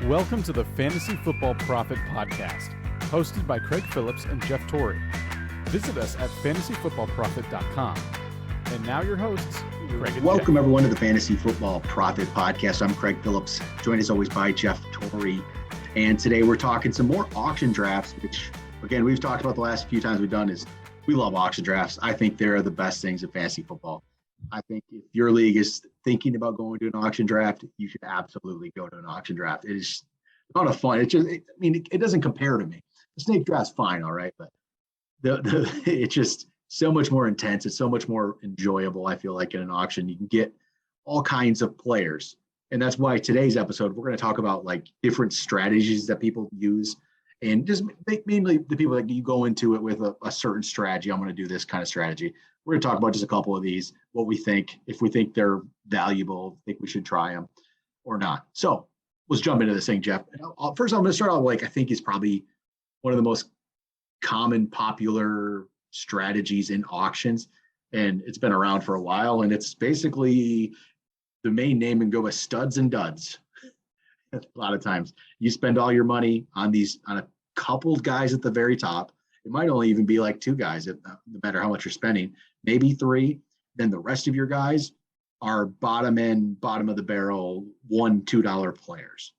Welcome to the Fantasy Football Profit Podcast, hosted by Craig Phillips and Jeff Torrey. Visit us at fantasyfootballprofit.com. And now your hosts, Craig and Welcome Jeff. everyone to the Fantasy Football Profit Podcast. I'm Craig Phillips, joined as always by Jeff Torrey. And today we're talking some more auction drafts, which again, we've talked about the last few times we've done is we love auction drafts. I think they're the best things in fantasy football. I think if your league is thinking about going to an auction draft, you should absolutely go to an auction draft. It is a lot of fun. It doesn't compare to me. The snake draft's fine, all right, but it's just so much more intense. It's so much more enjoyable. I feel like in an auction, you can get all kinds of players, and that's why today's episode we're going to talk about like different strategies that people use, and just mainly the people that you go into it with a certain strategy. I'm going to do this kind of strategy. We're going to talk about just a couple of these, what we think, if we think they're valuable, think we should try them or not. So let's jump into this thing, Jeff. First, I'm going to start out like I think is probably one of the most common, popular strategies in auctions, and it's been around for a while. And it's basically the main name and go with studs and duds. A lot of times you spend all your money on a couple guys at the very top. It might only even be like two guys, no matter how much you're spending, maybe three. Then the rest of your guys are bottom of the barrel, $1-2 players.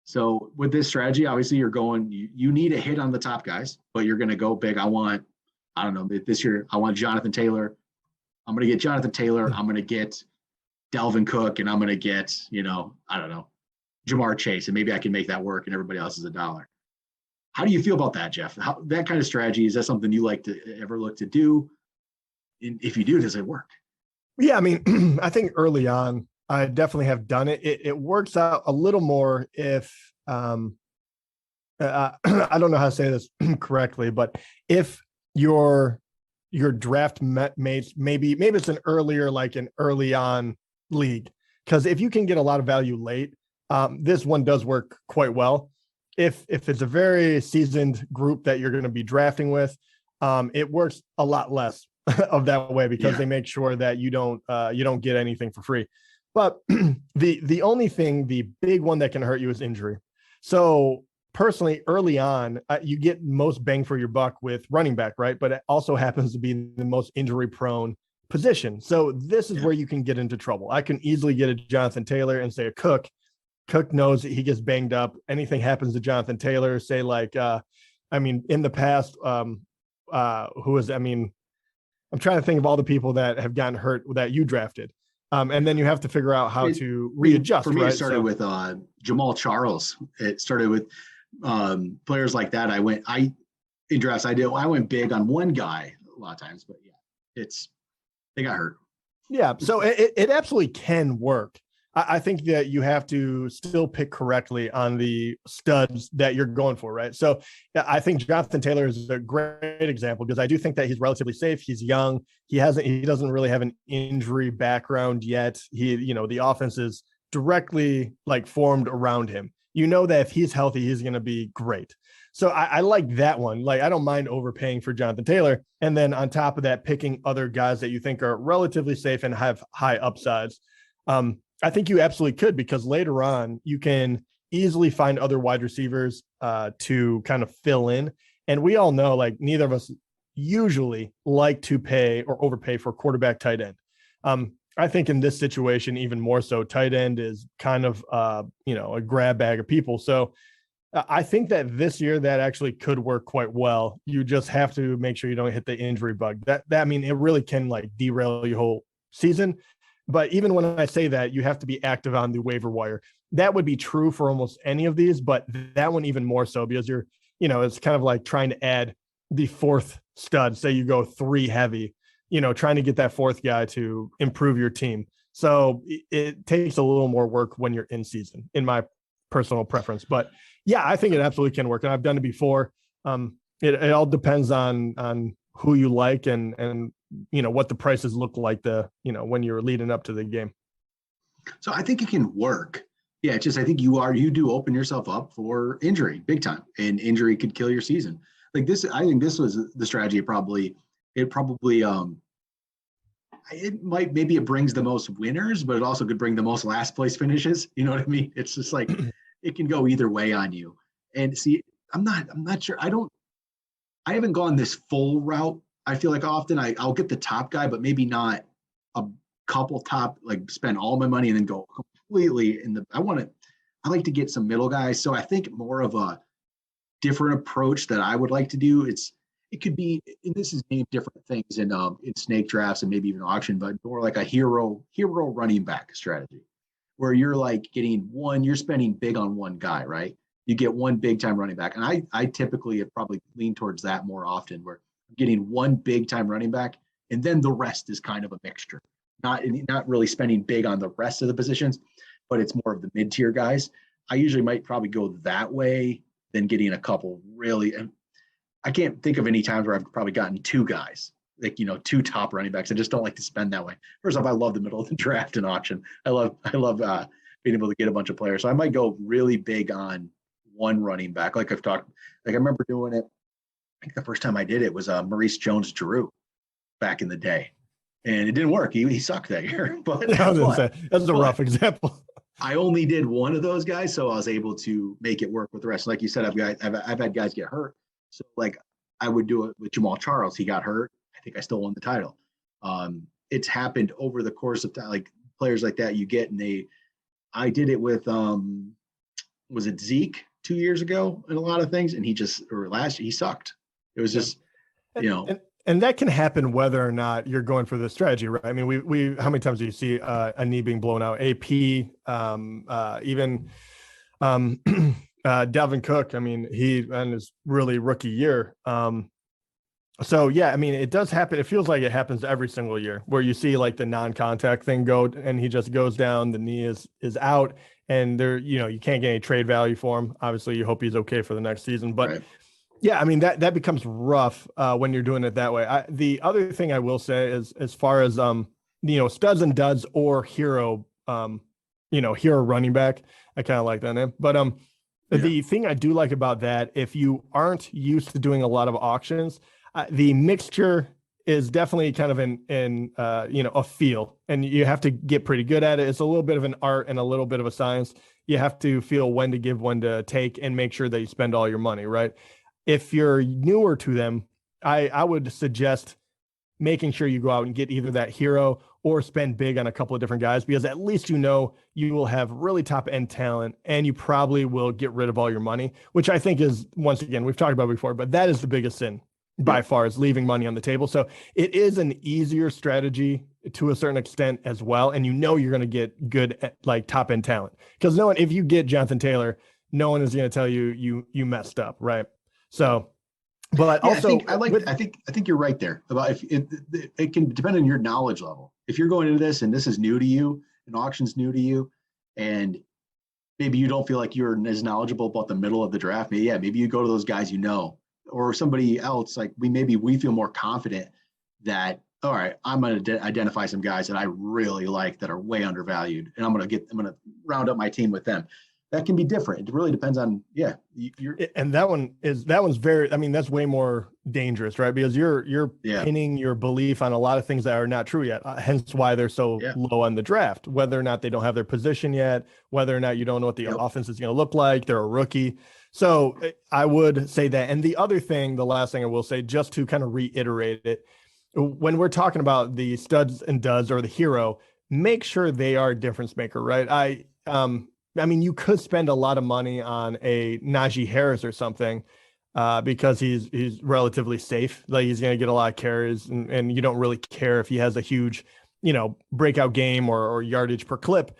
So with this strategy, obviously you need a hit on the top guys, but you're going to go big. This year I want Jonathan Taylor. I'm going to get Jonathan Taylor. I'm going to get Dalvin Cook, and I'm going to get, Jamar Chase, and maybe I can make that work and everybody else is $1. How do you feel about that, Jeff? That kind of strategy, is that something you like to ever look to do? And if you do, does it work? Yeah, I mean, I think early on, I definitely have done it. It works out a little more if, I don't know how to say this correctly, but if your draft mates, maybe it's an early on league, because if you can get a lot of value late, this one does work quite well. If it's a very seasoned group that you're going to be drafting with, it works a lot less of that way, because they make sure that you don't get anything for free. But the only thing, the big one that can hurt you is injury. So personally, early on, you get most bang for your buck with running back, right? But it also happens to be the most injury prone position. So this is where you can get into trouble. I can easily get a Jonathan Taylor and say a Cook. Cook knows that he gets banged up. Anything happens to Jonathan Taylor, say like, in the past, I'm trying to think of all the people that have gotten hurt that you drafted. And then you have to figure out how to readjust. For me, right? It started with Jamal Charles. It started with players like that. I went big on one guy a lot of times, but they got hurt. Yeah. So it absolutely can work. I think that you have to still pick correctly on the studs that you're going for, right? So I think Jonathan Taylor is a great example, because I do think that he's relatively safe. He's young. He doesn't really have an injury background yet. The offense is directly like formed around him. You know that if he's healthy, he's going to be great. So I like that one. Like, I don't mind overpaying for Jonathan Taylor. And then on top of that, picking other guys that you think are relatively safe and have high upsides. I think you absolutely could, because later on you can easily find other wide receivers to kind of fill in. And we all know, like, neither of us usually like to pay or overpay for quarterback, tight end. I think in this situation, even more so, tight end is kind of, a grab bag of people. So I think that this year that actually could work quite well. You just have to make sure you don't hit the injury bug. It really can like derail your whole season. But even when I say that, you have to be active on the waiver wire. That would be true for almost any of these, but that one even more so, because it's kind of like trying to add the fourth stud. Say you go 3 heavy, trying to get that fourth guy to improve your team. So it takes a little more work when you're in season, in my personal preference. But yeah, I think it absolutely can work. And I've done it before. It all depends on who you like and what the prices look like when you're leading up to the game. So I think it can work. Yeah, it's just I think you do open yourself up for injury big time, and injury could kill your season. Like this, I think this was the strategy. Maybe it brings the most winners, but it also could bring the most last place finishes. You know what I mean? It's just like it can go either way on you. And see, I'm not sure. I haven't gone this full route. I feel like often I'll get the top guy, but maybe not a couple top, like spend all my money and then go completely in the, I like to get some middle guys. So I think more of a different approach that I would like to do. It could be, and this is named different things in snake drafts and maybe even auction, but more like a hero running back strategy, where you're like you're spending big on one guy, right? You get one big time running back. And I typically have probably leaned towards that more often, where I'm getting one big time running back, and then the rest is kind of a mixture. Not really spending big on the rest of the positions, but it's more of the mid-tier guys. I usually might probably go that way than getting a couple really. And I can't think of any times where I've probably gotten two guys, like, two top running backs. I just don't like to spend that way. First off, I love the middle of the draft and auction. I love being able to get a bunch of players. So I might go really big on one running back. Like I remember doing it. I think the first time I did it was Maurice Jones-Drew back in the day, and it didn't work. He sucked that year. But that's a rough example. I only did one of those guys, so I was able to make it work with the rest. Like you said, I've had guys get hurt. So like I would do it with Jamal Charles. He got hurt. I think I still won the title. It's happened over the course of time, like players like that you get, and I did it with, was it Zeke 2 years ago in a lot of things. And last year he sucked. It was just, And that can happen whether or not you're going for the strategy, right? I mean, we how many times do you see a knee being blown out? AP, even Dalvin Cook. I mean, he and his really rookie year. So yeah, I mean, it does happen. It feels like it happens every single year where you see like the non-contact thing go, and he just goes down. The knee is out, and you can't get any trade value for him. Obviously, you hope he's okay for the next season, but. Right. Yeah, I mean, that becomes rough when you're doing it that way. The other thing I will say is, as far as studs and duds or hero running back, I kind of like that name. But the thing I do like about that, if you aren't used to doing a lot of auctions, the mixture is definitely kind of in a feel, and you have to get pretty good at it. It's a little bit of an art and a little bit of a science. You have to feel when to give, when to take, and make sure that you spend all your money, right? If you're newer to them, I would suggest making sure you go out and get either that hero or spend big on a couple of different guys, because at least you will have really top end talent, and you probably will get rid of all your money, which I think is, once again, we've talked about before, but that is the biggest sin by far, is leaving money on the table. So it is an easier strategy to a certain extent as well. And you're going to get good, like top end talent, because if you get Jonathan Taylor, no one is going to tell you messed up. Right. So, but also I think you're right there about if it can depend on your knowledge level. If you're going into this and this is new to you, and auction's new to you, and maybe you don't feel like you're as knowledgeable about the middle of the draft, maybe you go to those guys, or somebody else, like we feel more confident that, all right, I'm going to identify some guys that I really like that are way undervalued, and I'm going to round up my team with them. That can be different. It really depends on, and one's very, I mean, that's way more dangerous, right? Because you're pinning your belief on a lot of things that are not true yet. Hence why they're so low on the draft, whether or not they don't have their position yet, whether or not you don't know what the offense is going to look like. They're a rookie. So I would say that. And the last thing I will say, just to kind of reiterate it, when we're talking about the studs and duds or the hero, make sure they are a difference maker, right? I mean, you could spend a lot of money on a Najee Harris or something because he's relatively safe. Like, he's going to get a lot of carries, and you don't really care if he has a huge, breakout game or yardage per clip.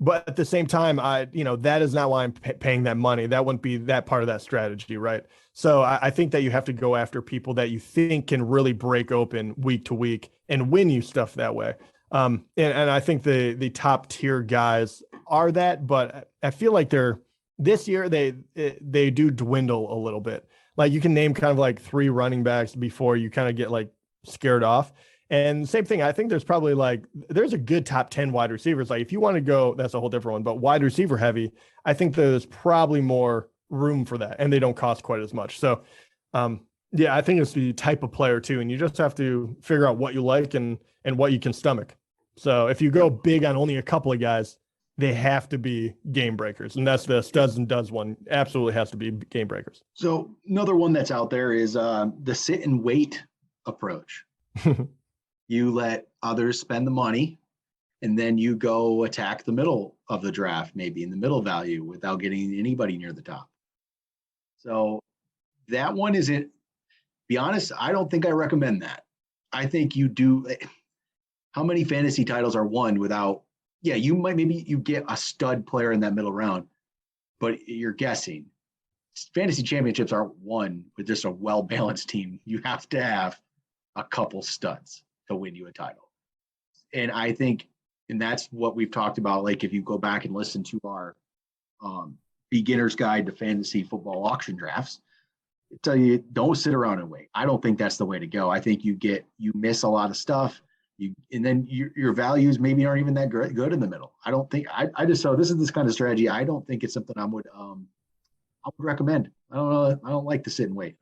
But at the same time, that is not why I'm paying that money. That wouldn't be that part of that strategy, right? So I think that you have to go after people that you think can really break open week to week and win you stuff that way. And I think the top tier guys are that, but I feel like this year they do dwindle a little bit. Like, you can name kind of like 3 running backs before you kind of get like scared off. And same thing, I think there's probably there's a good top 10 wide receivers. Like, if you want to go, that's a whole different one, but wide receiver heavy, I think there's probably more room for that, and they don't cost quite as much. So, I think it's the type of player too. And you just have to figure out what you like and what you can stomach. So if you go big on only a couple of guys, they have to be game breakers. And that's the studs and duds one. Absolutely has to be game breakers. So another one that's out there is the sit and wait approach. You let others spend the money, and then you go attack the middle of the draft, maybe in the middle value, without getting anybody near the top. So that one isn't, be honest, I don't think I recommend that. I think you do. How many fantasy titles are won without, yeah, you might, maybe you get a stud player in that middle round, but you're guessing. Fantasy championships aren't won with just a well-balanced team. You have to have a couple studs to win you a title. And I think, and that's what we've talked about. Like if you go back and listen to our beginner's guide to fantasy football auction drafts, I tell you, don't sit around and wait. I don't think that's the way to go. I think you miss a lot of stuff. And then your values maybe aren't even that good in the middle. I don't think so this is this kind of strategy. I don't think it's something I would recommend. I don't know. I don't like to sit and wait.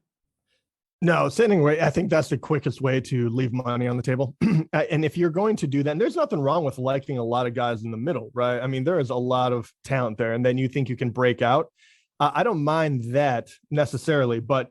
No, sitting wait. I think that's the quickest way to leave money on the table. And if you're going to do that, and there's nothing wrong with liking a lot of guys in the middle, right? I mean, there is a lot of talent there, and then you think you can break out. I don't mind that necessarily, but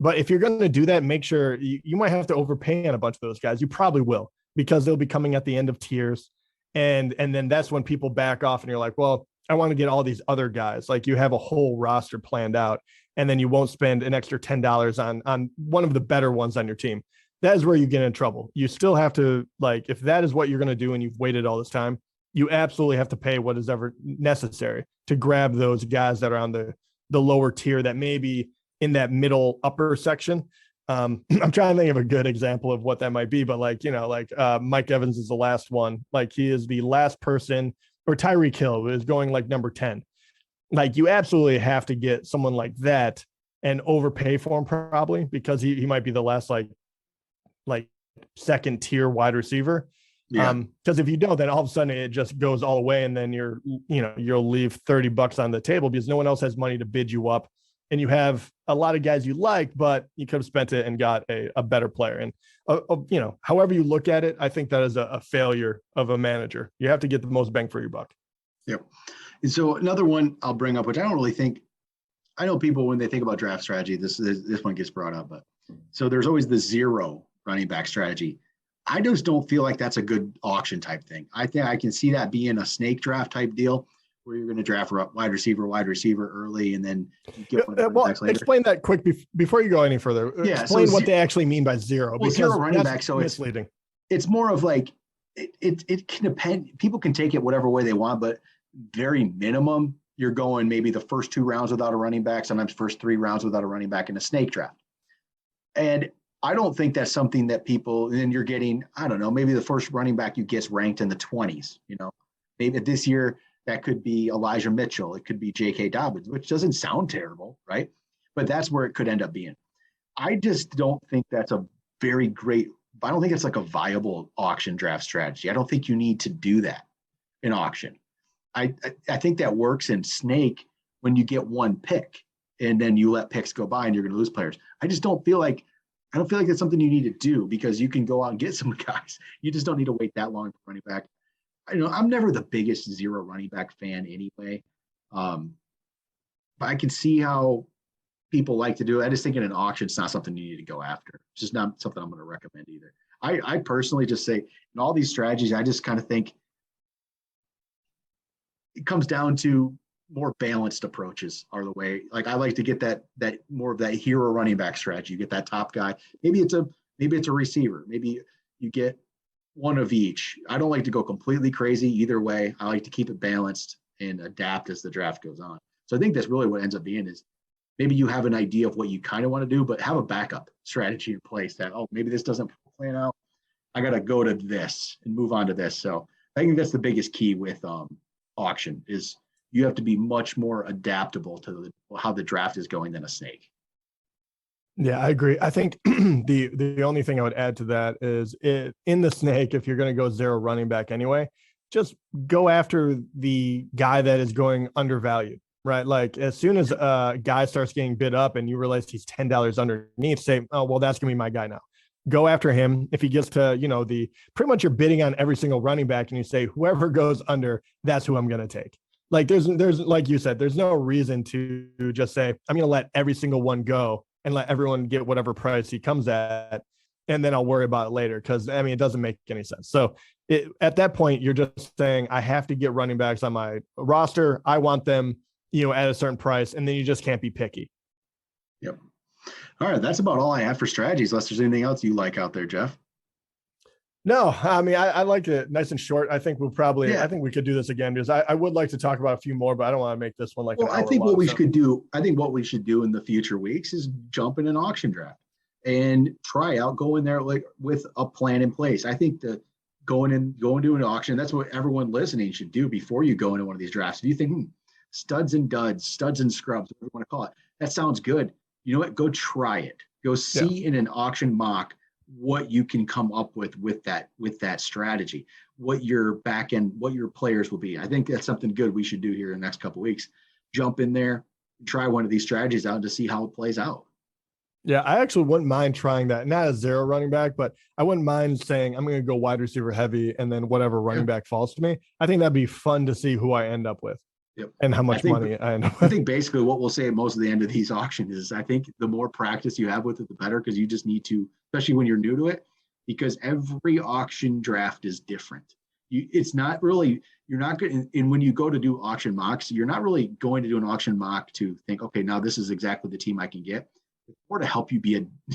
but if you're going to do that, make sure you might have to overpay on a bunch of those guys. You probably will, because they'll be coming at the end of tiers. And then that's when people back off and you're like, well, I want to get all these other guys. Like you have a whole roster planned out, and then you won't spend an extra $10 on one of the better ones on your team. That is where you get in trouble. You still have to, like, if that is what you're going to do and you've waited all this time, you absolutely have to pay what is ever necessary to grab those guys that are on the lower tier that may be in that middle upper section. I'm trying to think of a good example of what that might be, but Mike Evans is the last one. Like he is the last person, or Tyreek Hill is going like number 10. Like you absolutely have to get someone like that and overpay for him probably, because he might be the last like second tier wide receiver. Yeah. Because if you don't, then all of a sudden it just goes all away, and then you'll leave $30 on the table because no one else has money to bid you up. And you have a lot of guys you like, but you could have spent it and got a better player. And, however you look at it, I think that is a failure of a manager. You have to get the most bang for your buck. Yep. And so another one I'll bring up, which I don't really think, I know people when they think about draft strategy, this one gets brought up, but so there's always the zero running back strategy. I just don't feel like that's a good auction type thing. I think I can see that being a snake draft type deal, where you're going to draft wide receiver early, and then you get one of the backs later. Explain that quick before you go any further. Yeah, explain what they actually mean by zero. Well, zero running back, so misleading. It's more of like it can depend. People can take it whatever way they want, but very minimum, you're going maybe the first 2 rounds without a running back, sometimes first 3 rounds without a running back in a snake draft. And I don't think that's something that people, and then you're getting, I don't know, maybe the first running back you get ranked in the 20s, maybe this year that could be Elijah Mitchell. It could be J.K. Dobbins, which doesn't sound terrible, right? But that's where it could end up being. I just don't think that's a very great, I don't think it's like a viable auction draft strategy. I don't think you need to do that in auction. I think that works in snake when you get one pick and then you let picks go by and you're going to lose players. I don't feel like that's something you need to do, because you can go out and get some guys. You just don't need to wait that long for running back. I'm never the biggest zero running back fan anyway. But I can see how people like to do it. I just think in an auction, it's not something you need to go after. It's just not something I'm going to recommend either. I personally just say in all these strategies, I just kind of think it comes down to more balanced approaches are the way. Like I like to get that more of that hero running back strategy. You get that top guy. Maybe it's a receiver. Maybe you get one of each. I don't like to go completely crazy either way. I like to keep it balanced and adapt as the draft goes on. So I think that's really what ends up being is maybe you have an idea of what you kind of want to do, but have a backup strategy in place that, maybe this doesn't plan out. I got to go to this and move on to this. So I think that's the biggest key with auction is you have to be much more adaptable to how the draft is going than a snake. Yeah, I agree. I think the only thing I would add to that is in the snake, if you're going to go zero running back anyway, just go after the guy that is going undervalued, right? Like as soon as a guy starts getting bid up and you realize he's $10 underneath, say, oh, well, that's going to be my guy now. go after him. If he gets to, pretty much you're bidding on every single running back and you say, whoever goes under, that's who I'm going to take. Like there's like you said, there's no reason to just say, I'm going to let every single one go and let everyone get whatever price he comes at. And then I'll worry about it later. Cause it doesn't make any sense. So at that point, you're just saying, I have to get running backs on my roster. I want them, at a certain price. And then you just can't be picky. Yep. All right. That's about all I have for strategies. Unless there's anything else you like out there, Jeff. No, I like it nice and short. I think I think we could do this again because I would like to talk about a few more, but I don't want to make this one an hour I think long, what we should do, I think what we should do in the future weeks is jump in an auction draft and try out, go in there like with a plan in place. I think that going to an auction, that's what everyone listening should do before you go into one of these drafts. If you think studs and duds, studs and scrubs, whatever you want to call it, that sounds good. You know what? Go try it. Go see in an auction mock what you can come up with that strategy, what your back end, what your players will be. I think that's something good we should do here in the next couple of weeks. Jump in there, try one of these strategies out to see how it plays out. Yeah, I actually wouldn't mind trying that. Not a zero running back, but I wouldn't mind saying I'm going to go wide receiver heavy and then whatever running back falls to me. I think that'd be fun to see who I end up with. Yep. And how much money I end up with. I think basically what we'll say at most of the end of these auctions is I think the more practice you have with it, the better, because you just need to, especially when you're new to it, because every auction draft is different. It's not really, you're not going, and when you go to do auction mocks, you're not really going to do an auction mock to think, okay, now this is exactly the team I can get, or to help you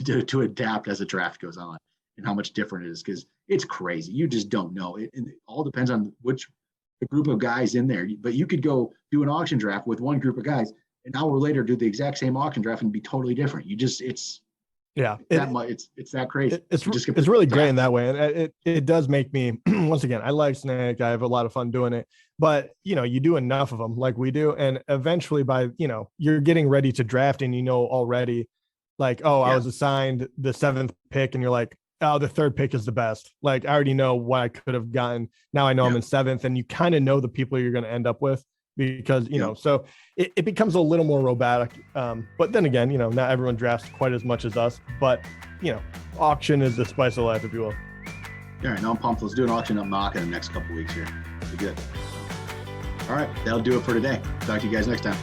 to adapt as the draft goes on and how much different it is, because it's crazy. You just don't know. It all depends on the group of guys in there, but you could go do an auction draft with one group of guys an hour later do the exact same auction draft and be totally different. It's that crazy. It's really great in that way. And it does make me, once again, I like Snake. I have a lot of fun doing it, but you do enough of them like we do. And eventually you're getting ready to draft and already like, I was assigned the 7th pick and you're like, oh, the 3rd pick is the best. Like I already know what I could have gotten. Now I know I'm in 7th, and you kind of know the people you're going to end up with because, so it becomes a little more robotic. But then again, not everyone drafts quite as much as us, but auction is the spice of life, if you will. All right. Now I'm pumped. Let's do an auction up mock in the next couple of weeks here. Be good. All right. That'll do it for today. Talk to you guys next time.